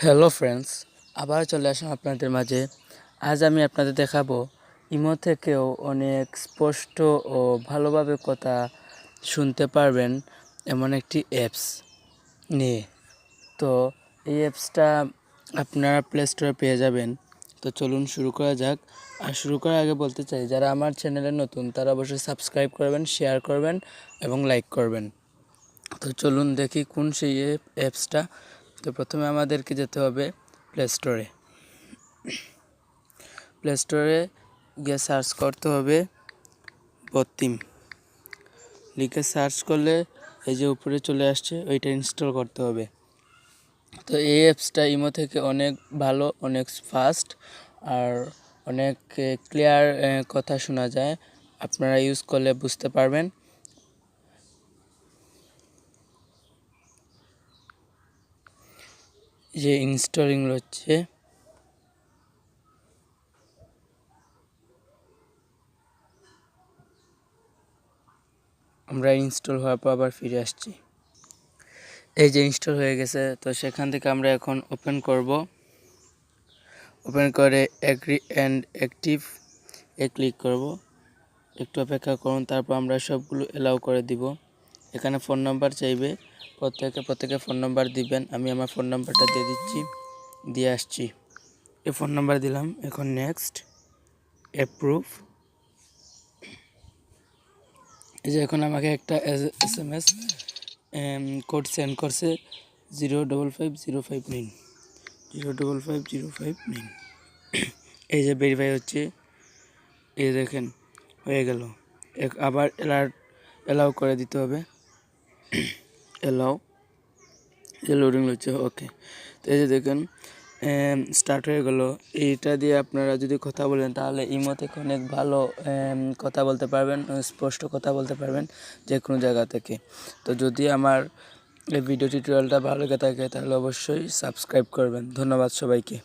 Hello friends, আবার চলে আসলাম আপনাদের মাঝে। আজ আমি আপনাদের দেখাবো ইমো থেকেও অনেক স্পষ্ট ও ভালোভাবে কথা শুনতে পারবেন এমন একটি অ্যাপস নিয়ে। তো এই অ্যাপসটা আপনারা প্লে স্টোরে পেয়ে যাবেন। তো চলুন শুরু করা যাক। আর শুরু করার আগে বলতে চাই, যারা আমার চ্যানেলে নতুন তারা অবশ্যই সাবস্ক্রাইব করবেন, শেয়ার করবেন এবং লাইক করবেন। তো চলুন দেখি কোন সেই অ্যাপসটা। তো প্রথমে আমাদেরকে যেতে হবে প্লে স্টোরে। প্লে স্টোরে গিয়ে সার্চ করতে হবে বতিম লিখে সার্চ করলে এই যে উপরে চলে আসছে, ওইটা ইনস্টল করতে হবে। তো এই অ্যাপসটা ইমো থেকে অনেক ভালো, অনেক ফাস্ট আর অনেক ক্লিয়ার কথা শোনা যায়। আপনারা ইউজ করলে বুঝতে পারবেন। যে ইনস্টলিং হচ্ছে, আমরা ইনস্টল হওয়ার পর আবার ফিরে আসছি। এই যে ইনস্টল হয়ে গেছে, তো সেখান থেকে আমরা এখন ওপেন করব। ওপেন করে এগ্রি অ্যান্ড অ্যাক্টিভ ক্লিক করব। একটু অপেক্ষা করুন, তারপর আমরা সবগুলো এলাও করে দিব। এখানে ফোন নাম্বার চাইবে, প্রত্যেকে ফোন নাম্বার দিবেন। আমি আমার ফোন নাম্বারটা দিয়ে দিচ্ছি, দিয়ে আসছি। এই ফোন নাম্বার দিলাম। এখন নেক্সট, অ্যাপ্রুভ। এই যে এখন আমাকে একটা SMS কোড সেন্ড করছে 0550559 0550559। এই যে ভেরিফাই হচ্ছে, এই দেখেন হয়ে গেল। আবার এলাও করে দিতে হবে। এলাও, যে লোডিং হচ্ছে, ওকে। তো এই যে দেখেন স্টার্ট হয়ে গেল। এইটা দিয়ে আপনারা যদি কথা বলেন তাহলে ইমো থেকে অনেক ভালো কথা বলতে পারবেন, স্পষ্ট কথা বলতে পারবেন যে কোনো জায়গা থেকে। তো যদি আমার এই ভিডিও টিউটোরিয়ালটা ভালো লেগে থাকে তাহলে অবশ্যই সাবস্ক্রাইব করবেন। ধন্যবাদ সবাইকে।